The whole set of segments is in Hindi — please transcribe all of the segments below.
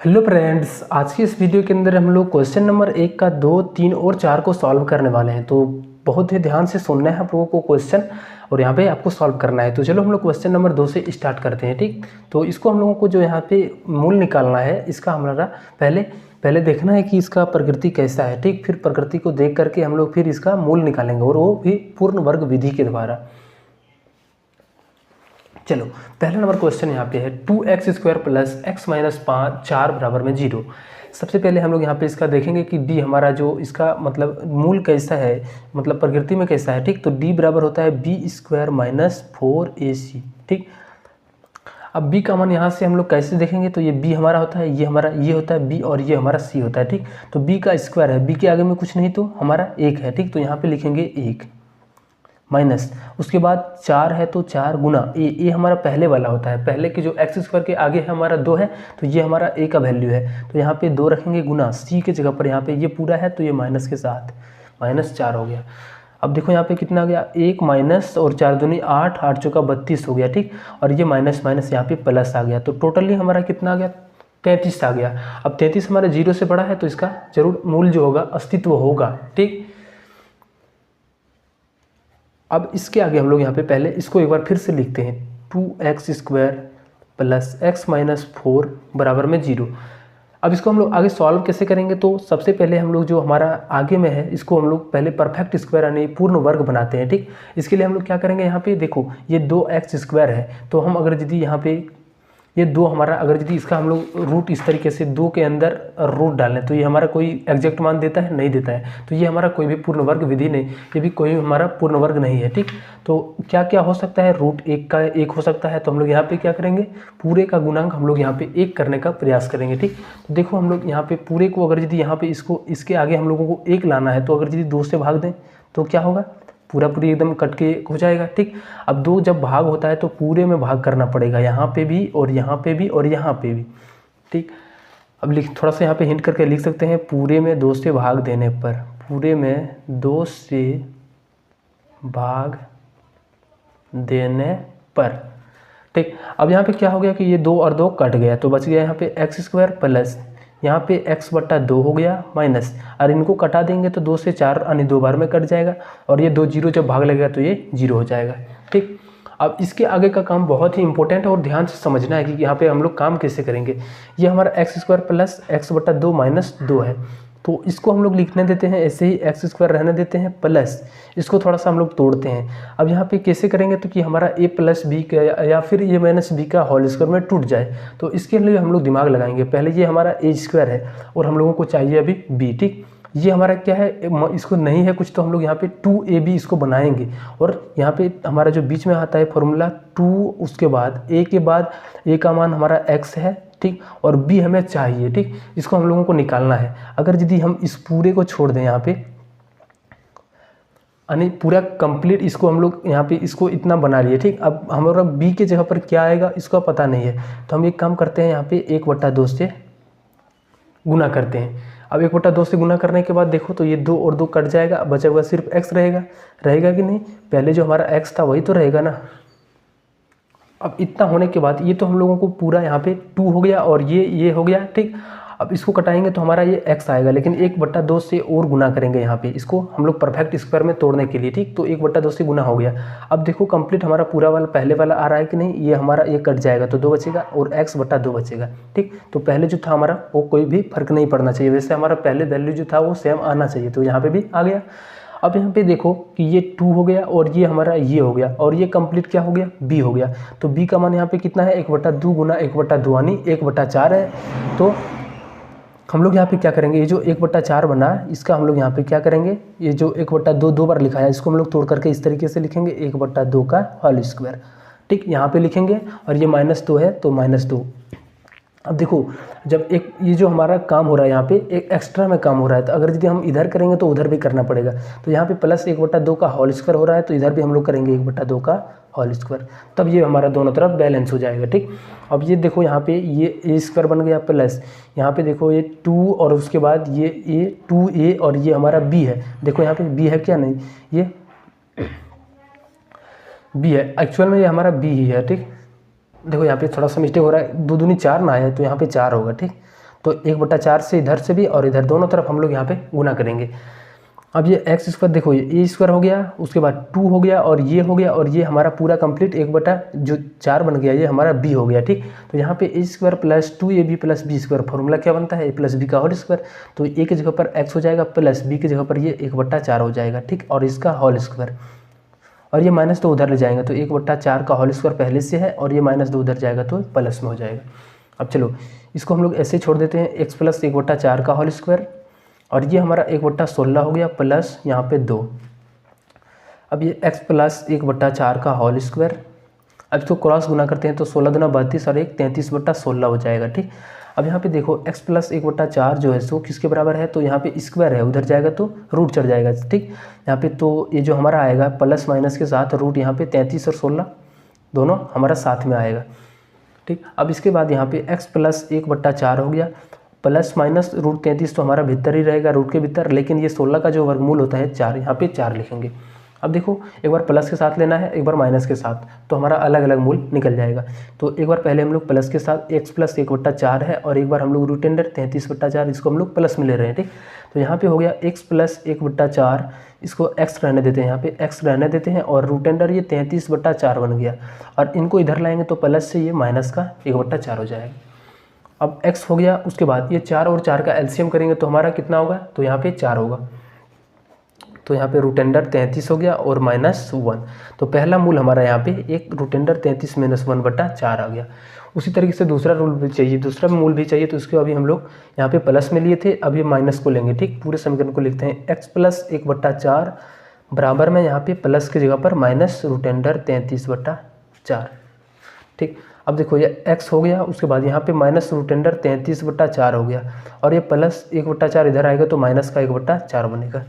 हेलो फ्रेंड्स, आज की इस वीडियो के अंदर हम लोग क्वेश्चन नंबर 1 का 2, 3 और 4 को सॉल्व करने वाले हैं। तो बहुत ही ध्यान से सुनना है आप लोगों को क्वेश्चन और यहाँ पे आपको सॉल्व करना है। तो चलो हम लोग क्वेश्चन नंबर 2 से स्टार्ट करते हैं। ठीक, तो इसको हम लोगों को जो यहाँ पे मूल निकालना है, इसका हमारा पहले देखना है कि इसका प्रकृति कैसा है। ठीक, फिर प्रकृति को देख करके हम लोग फिर इसका मूल निकालेंगे और वो भी पूर्ण वर्ग विधि के द्वारा। चलो, पहला नंबर क्वेश्चन यहाँ पे है 2x² प्लस x माइनस 4 बराबर में 0। सबसे पहले हम लोग यहाँ पे इसका देखेंगे कि d हमारा जो इसका मतलब मूल कैसा है, मतलब प्रकृति में कैसा है। ठीक, तो d बराबर होता है b² माइनस 4ac। ठीक, अब b का मान यहाँ से हम लोग कैसे देखेंगे, तो ये b हमारा होता है, ये होता है b और ये हमारा c होता है। ठीक, तो b का स्क्वायर है, b के आगे में कुछ नहीं तो हमारा 1 है। ठीक, तो यहाँ पे लिखेंगे 1 माइनस, उसके बाद 4 है तो 4 गुना ए हमारा पहले वाला होता है, पहले की जो x² के आगे है हमारा 2 है, तो ये हमारा a का वैल्यू है, तो यहाँ पे 2 रखेंगे गुना c के जगह पर, यहाँ पे ये पूरा है तो ये माइनस के साथ -4 हो गया। अब देखो यहाँ पे कितना आ गया, 1 माइनस और 4 दूनी 8, 8 चौका 32 हो गया। ठीक, और ये माइनस माइनस यहाँ पे प्लस आ गया, तो टोटली हमारा कितना आ गया, 33 आ गया। अब 33 हमारा 0 से बड़ा है तो इसका जरूर मूल जो होगा अस्तित्व होगा। ठीक, अब इसके आगे हम लोग यहाँ पे पहले इसको एक बार फिर से लिखते हैं, 2x² प्लस x माइनस 4 बराबर में 0। अब इसको हम लोग आगे सॉल्व कैसे करेंगे, तो सबसे पहले हम लोग जो हमारा आगे में है इसको हम लोग पहले परफेक्ट स्क्वायर यानी पूर्ण वर्ग बनाते हैं। ठीक, इसके लिए हम लोग क्या करेंगे, यहाँ पे देखो ये 2x² है, तो हम अगर यदि यहाँ पे ये 2 हमारा अगर यदि इसका हम लोग रूट इस तरीके से 2 के अंदर रूट डालें तो ये हमारा कोई एग्जैक्ट मान देता है, नहीं देता है, तो ये हमारा कोई भी पूर्ण वर्ग विधि नहीं, ये भी कोई हमारा पूर्ण वर्ग नहीं है। ठीक, तो क्या क्या हो सकता है, रूट 1 का 1 हो सकता है, तो हम लोग यहाँ पे क्या करेंगे, पूरे का गुणांक हम लोग यहाँ पे 1 करने का प्रयास करेंगे। ठीक, तो देखो हम लोग यहाँ पे पूरे को अगर यदि यहाँ पे इसको इसके आगे हम लोगों को 1 लाना है, तो अगर यदि 2 से भाग दें तो क्या होगा, पूरा पूरी एकदम कट के हो जाएगा। ठीक, अब 2 जब भाग होता है तो पूरे में भाग करना पड़ेगा, यहाँ पे भी और यहाँ पे भी और यहाँ पे भी। ठीक, अब थोड़ा सा यहाँ पे हिंट करके लिख सकते हैं, पूरे में 2 से भाग देने पर, पूरे में 2 से भाग देने पर। ठीक, अब यहाँ पे क्या हो गया कि ये 2 और 2 कट गया, तो बच गया यहाँ पे x² प्लस यहाँ पे x/2 हो गया माइनस, और इनको कटा देंगे तो 2 से 4 यानी 2 बार में कट जाएगा, और ये 2 0 जब भाग लगेगा तो ये 0 हो जाएगा। ठीक, अब इसके आगे का काम बहुत ही इंपॉर्टेंट है और ध्यान से समझना है कि यहाँ पे हम लोग काम कैसे करेंगे। ये हमारा x² प्लस x/2 माइनस 2 है, तो इसको हम लोग लिखने देते हैं ऐसे ही, x² रहने देते हैं, प्लस इसको थोड़ा सा हम लोग तोड़ते हैं। अब यहाँ पे कैसे करेंगे, तो कि हमारा a प्लस बी का या फिर a माइनस बी का होल स्क्वायर में टूट जाए, तो इसके लिए हम लोग दिमाग लगाएंगे। पहले ये हमारा a² है और हम लोगों को चाहिए अभी b। ठीक, ये हमारा क्या है, इसको नहीं है कुछ, तो हम लोग यहाँ पे 2ab इसको बनाएंगे, और यहाँ पे हमारा जो बीच में आता है फॉर्मूला 2, उसके बाद a के बाद a का मान हमारा x है। ठीक, और b हमें चाहिए। ठीक, इसको हम लोगों को निकालना है। अगर यदि हम इस पूरे को छोड़ दें यहाँ पे, यानी पूरा कंप्लीट इसको हम लोग यहाँ पे इसको इतना बना लिए। ठीक, अब हमारा b के जगह पर क्या आएगा इसका पता नहीं है, तो हम एक काम करते हैं, यहाँ पे 1/2 से गुना करते हैं। अब 1/2 से गुना करने के बाद देखो तो ये 2 और 2 कट जाएगा, बचा हुआ सिर्फ x रहेगा कि नहीं, पहले जो हमारा x था वही तो रहेगा ना। अब इतना होने के बाद ये तो हम लोगों को पूरा यहाँ पे 2 हो गया और ये हो गया। ठीक, अब इसको कटाएंगे तो हमारा ये x आएगा, लेकिन 1/2 से और गुना करेंगे यहाँ पे, इसको हम लोग परफेक्ट स्क्वायर में तोड़ने के लिए। ठीक, तो 1/2 से गुना हो गया। अब देखो कंप्लीट हमारा पूरा वाला पहले वाला आ रहा है कि नहीं, ये हमारा ये कट जाएगा तो 2 बचेगा और x/2 बचेगा। ठीक, तो पहले जो था हमारा वो कोई भी फर्क नहीं पड़ना चाहिए, वैसे हमारा पहले वैल्यू जो था वो सेम आना चाहिए, तो यहाँ पे भी आ गया। अब यहाँ पे देखो कि ये 2 हो गया और ये हमारा ये हो गया, और ये कंप्लीट क्या हो गया, b हो गया। तो b का मान यहाँ पे कितना है, 1/2 गुना 1/2 यानी 1/4 है। तो हम लोग यहाँ पे क्या करेंगे, ये जो 1/4 बना इसका हम लोग यहाँ पे क्या करेंगे, ये जो 1/2 2 बार लिखा है इसको हम लोग तोड़ करके इस तरीके से लिखेंगे, 1/2 का होल स्क्वायर। ठीक, यहाँ पे लिखेंगे, और ये -2 है तो -2। अब देखो जब एक ये जो हमारा काम हो रहा है यहाँ पे एक एक्स्ट्रा में काम हो रहा है, तो अगर यदि हम इधर करेंगे तो उधर भी करना पड़ेगा, तो यहाँ पे प्लस 1/2 का होल स्क्वायर हो रहा है, तो इधर भी हम लोग करेंगे 1/2 का होल स्क्वायर, तब ये हमारा दोनों तरफ बैलेंस हो जाएगा। ठीक, अब ये देखो यहाँ पे ये a² बन गया, प्लस यहाँ पे देखो ये 2 और उसके बाद ये 2a और ये हमारा b है। देखो यहाँ पे b है क्या, नहीं ये b है, एक्चुअल में ये हमारा b ही है। ठीक, देखो यहाँ पे थोड़ा सा मिस्टेक हो रहा है, 2 दूनी 4 ना है तो यहाँ पे 4 होगा। ठीक, तो 1/4 से इधर से भी और इधर दोनों तरफ हम लोग यहाँ पे गुना करेंगे। अब ये एक्स स्क्वायर देखो, ये A² हो गया, उसके बाद 2 हो गया और ये हो गया, और ये हमारा पूरा कंप्लीट 1/4 बन गया, ये हमारा b हो गया। ठीक, तो यहाँ पे A² plus 2ab plus b², formula क्या बनता है, a प्लस बी का होल स्क्वायर। तो a की जगह पर x हो जाएगा प्लस b की जगह पर ये 1/4 हो जाएगा। ठीक, और इसका होल स्क्वायर, और ये माइनस तो उधर ले जाएंगे, तो 1/4 का होल स्क्वायर पहले से है और ये -2 उधर जाएगा तो प्लस में हो जाएगा। अब चलो इसको हम लोग ऐसे छोड़ देते हैं, x प्लस 1/4 का होल स्क्वायर, और ये हमारा 1/16 हो गया प्लस यहाँ पे 2। अब ये x प्लस 1/4 का होल स्क्वायर, अब इसको क्रॉस गुना करते हैं तो 16 दूना 32 और 1 33/16 हो जाएगा। ठीक, अब यहाँ पे देखो x प्लस 1/4 जो है सो किसके बराबर है, तो यहाँ पे स्क्वायर है, उधर जाएगा तो रूट चढ़ जाएगा। ठीक, यहाँ पे तो ये जो हमारा आएगा प्लस माइनस के साथ रूट, यहाँ पे 33 और 16 दोनों हमारा साथ में आएगा। ठीक, अब इसके बाद यहाँ पे x प्लस 1/4 हो गया, प्लस माइनस रूट 33 तो हमारा भीतर ही रहेगा, रूट के भीतर, लेकिन ये 16 का जो वर्गमूल होता है 4, यहाँ पे 4 लिखेंगे। अब देखो एक बार प्लस के साथ लेना है, एक बार माइनस के साथ, तो हमारा अलग अलग मूल निकल जाएगा। तो एक बार पहले हम लोग प्लस के साथ x प्लस 1/4 है, और एक बार हम लोग रूट अंडर 33/4, इसको हम लोग प्लस में ले रहे हैं। ठीक, तो यहाँ पे हो गया x प्लस 1/4, इसको x रहने देते हैं, यहाँ पे x रहने देते हैं, और रूट अंडर ये 33/4 बन गया, और इनको इधर लाएंगे तो प्लस से ये माइनस का 1/4 हो जाएगा। अब x हो गया, उसके बाद ये 4 और 4 का एलसीएम करेंगे तो हमारा कितना होगा, तो यहाँ पे 4 होगा, तो यहाँ पे रूट अंडर 33 हो गया और -1, तो पहला मूल हमारा यहाँ पे एक रूट अंडर 33 - 1/4 आ गया। उसी तरीके से दूसरा रूल भी चाहिए, दूसरा मूल भी चाहिए, तो इसको अभी हम लोग यहाँ पे प्लस में लिए थे, अभी माइनस को लेंगे। ठीक, पूरे समीकरण को लिखते हैं, x प्लस 1/4 बराबर में यहाँ पे प्लस की जगह पर माइनस रूट अंडर 33/4। ठीक, अब देखो ये x हो गया, उसके बाद यहाँ पे माइनस रूट अंडर 33/4 हो गया, और ये प्लस 1/4 इधर आएगा तो माइनस का 1/4 बनेगा।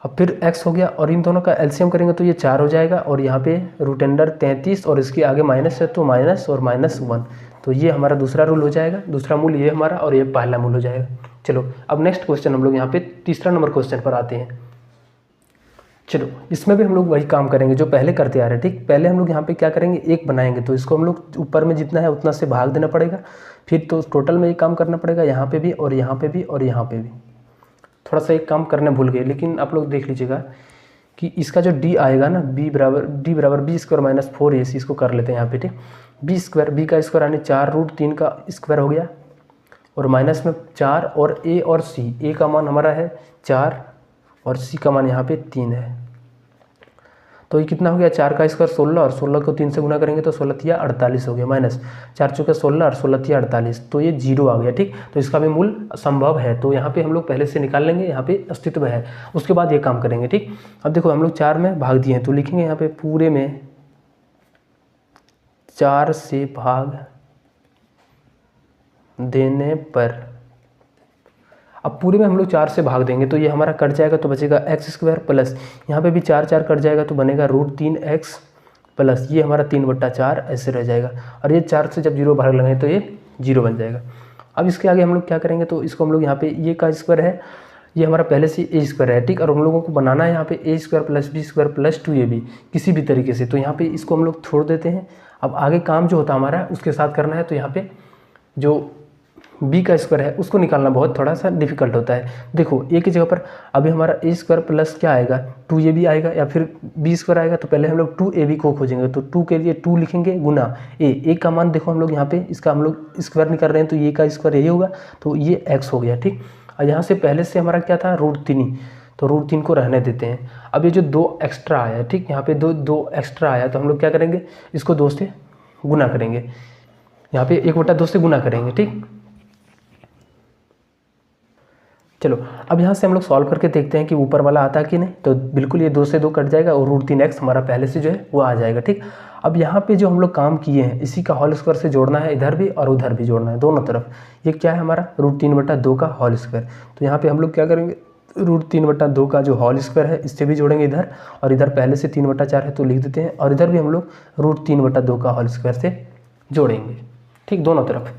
अब फिर x हो गया, और इन दोनों का एलसीएम करेंगे तो ये 4 हो जाएगा, और यहाँ पे रूट अंडर 33 और इसके आगे माइनस है तो माइनस और -1, तो ये हमारा दूसरा रूल हो जाएगा, दूसरा मूल ये हमारा, और ये पहला मूल हो जाएगा। चलो अब नेक्स्ट क्वेश्चन हम लोग यहाँ पे तीसरा नंबर क्वेश्चन पर आते हैं। चलो इसमें भी हम लोग वही काम करेंगे जो पहले करते आ रहे हैं। ठीक, पहले हम लोग यहाँ पे क्या करेंगे, 1 बनाएंगे, तो इसको हम लोग ऊपर में जितना है उतना से भाग देना पड़ेगा, फिर तो टोटल में ये काम करना पड़ेगा, यहाँ पे भी और यहाँ पे भी और यहाँ पे भी। थोड़ा सा एक काम करने भूल गए, लेकिन आप लोग देख लीजिएगा कि इसका जो d आएगा ना, d बराबर b² - 4ac, इसको कर लेते हैं यहाँ पे। ठीक, b का स्क्वायर यानी 4 रूट 3 का स्क्वायर हो गया, और माइनस में 4 और a और c, a का मान हमारा है 4 और c का मान यहाँ पे 3 है, तो ये कितना हो गया, 4 का स्क्वायर 16, और 16 को 3 से गुना करेंगे तो 16 तिया 48 हो गया, माइनस 4 चौके 16 और 16 तिया 48, तो ये 0 आ गया। ठीक, तो इसका भी मूल संभव है, तो यहाँ पे हम लोग पहले से निकाल लेंगे, यहाँ पे अस्तित्व है, उसके बाद ये काम करेंगे। ठीक, अब देखो हम लोग 4 में भाग दिए हैं, तो लिखेंगे यहाँ पे पूरे में 4 से भाग देने पर, अब पूरे में हम लोग 4 से भाग देंगे तो ये हमारा कट जाएगा, तो बचेगा x² प्लस यहाँ पे भी 4 कट जाएगा तो बनेगा रूट 3x प्लस ये हमारा 3/4 ऐसे रह जाएगा, और ये 4 से जब 0 भाग लगाएं तो ये 0 बन जाएगा। अब इसके आगे हम लोग क्या करेंगे, तो इसको हम लोग यहाँ पे ये का स्क्वायर है, ये हमारा पहले से a² है। ठीक, और हम लोगों को बनाना है यहाँ पे a² plus b² plus 2ab किसी भी तरीके से, तो यहाँ पे इसको हम लोग छोड़ देते हैं। अब आगे काम जो होता है हमारा उसके साथ करना है, तो यहाँ पे जो b का स्क्वायर है उसको निकालना बहुत थोड़ा सा डिफिकल्ट होता है। देखो a की जगह पर अभी हमारा a² प्लस क्या आएगा, 2ab आएगा, या फिर b² आएगा, तो पहले हम लोग 2ab को खोजेंगे, तो 2 के लिए 2 लिखेंगे गुना a का मान देखो हम लोग यहाँ पे इसका हम लोग स्क्वायर नहीं कर रहे हैं, तो ये का स्क्वायर यही होगा, तो ये x हो गया। ठीक, और यहाँ से पहले से हमारा क्या था, रूट 3, तो रूट 3 को रहने देते हैं। अब ये जो 2 एक्स्ट्रा आया, ठीक, यहाँ पे दो एक्स्ट्रा आया, तो हम लोग क्या करेंगे, इसको 2 से गुना करेंगे, यहाँ पे 1/2 से गुना करेंगे। ठीक, चलो अब यहाँ से हम लोग सॉल्व करके देखते हैं कि ऊपर वाला आता है कि नहीं, तो बिल्कुल ये 2 से 2 कट जाएगा, और रूट 3x हमारा पहले से जो है वो आ जाएगा। ठीक, अब यहाँ पे जो हम लोग काम किए हैं इसी का होल स्क्वायर से जोड़ना है, इधर भी और उधर भी जोड़ना है, दोनों तरफ। ये क्या है हमारा, रूट 3/2 का होल स्क्वायर, तो यहाँ पे हम लोग क्या करेंगे, रूट 3/2 का जो होल स्क्वायर है इससे भी जोड़ेंगे इधर, और इधर पहले से 3/4 है तो लिख देते हैं, और इधर भी हम लोग रूट 3/2 का होल स्क्वायर से जोड़ेंगे। ठीक, दोनों तरफ।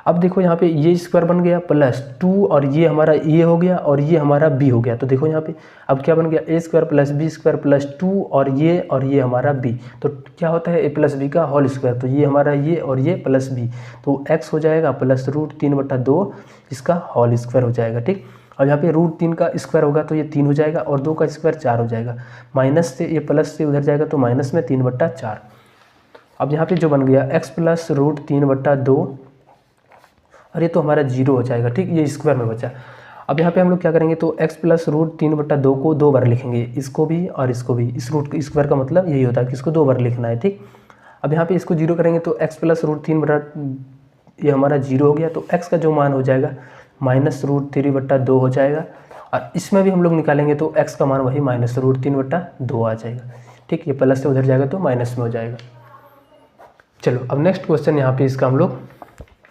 अब देखो यहाँ पे ये स्क्वायर बन गया प्लस 2 और ये हमारा ए हो गया और ये हमारा बी हो गया। तो देखो यहाँ पे अब क्या बन गया, A square plus B square plus 2 और ये हमारा बी। तो क्या होता है, ए प्लस बी का होल स्क्वायर। तो ये हमारा ये और ये प्लस बी, तो एक्स हो जाएगा प्लस √3/2 इसका होल स्क्वायर हो जाएगा। ठीक, और यहाँ पे √3 का स्क्वायर होगा तो ये 3 हो जाएगा और 2 का स्क्वायर 4 हो जाएगा। माइनस से ये प्लस से उधर जाएगा तो माइनस में 3/4। अब यहाँ पे जो बन गया x प्लस √3/2 और ये तो हमारा 0 हो जाएगा। ठीक, ये स्क्वायर में बचा। अब यहाँ पे हम लोग क्या करेंगे, तो x प्लस √3/2 को 2 बार लिखेंगे, इसको भी और इसको भी। इस रूट स्क्वायर का मतलब यही होता है कि इसको 2 बार लिखना है। ठीक, अब यहाँ पे इसको 0 करेंगे तो x प्लस √3 ये हमारा 0 हो गया। तो x का जो मान हो जाएगा माइनस √3/2 हो जाएगा। और इसमें भी हम लोग निकालेंगे तो x का मान वही माइनस √3/2 आ जाएगा। ठीक, ये प्लस से उधर जाएगा तो माइनस में हो जाएगा। चलो अब नेक्स्ट क्वेश्चन यहाँ पे इसका हम लोग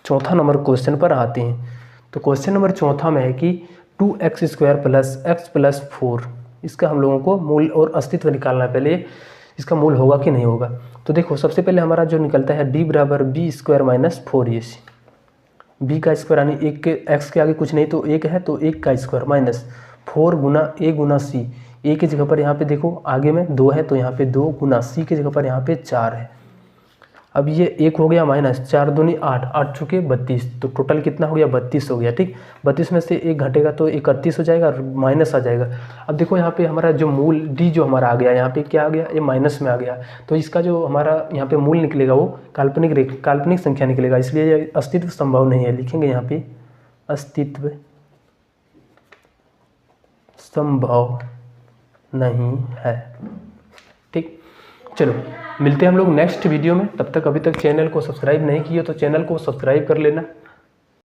चौथा नंबर क्वेश्चन पर आते हैं। तो क्वेश्चन नंबर चौथा में है कि 2x² प्लस x प्लस 4 इसका हम लोगों को मूल और अस्तित्व निकालना है। पहले इसका मूल होगा कि नहीं होगा। तो देखो सबसे पहले हमारा जो निकलता है d बराबर b² माइनस 4ac। b का स्क्वायर यानी एक के x के आगे कुछ नहीं तो 1 है, तो 1 का square minus 4 Guna a Guna c। a की जगह पर यहाँ पे देखो आगे में 2 है तो यहाँ पे 2 गुना c की जगह पर यहाँ पे 4 है। अब ये 1 हो गया माइनस 4 दूनी 8, 8 चुके 32, तो टोटल कितना हो गया 32 हो गया। ठीक, 32 में से 1 घटेगा तो 31 हो जाएगा और माइनस आ जाएगा। अब देखो यहाँ पे हमारा जो मूल d जो हमारा आ गया, यहाँ पे क्या आ गया, ये माइनस में आ गया। तो इसका जो हमारा यहाँ पे मूल निकलेगा वो काल्पनिक संख्या निकलेगा, इसलिए ये अस्तित्व संभव नहीं है। लिखेंगे यहाँ पे अस्तित्व संभव नहीं है। ठीक, चलो मिलते हैं हम लोग नेक्स्ट वीडियो में। तब तक अभी तक चैनल को सब्सक्राइब नहीं किए तो चैनल को सब्सक्राइब कर लेना।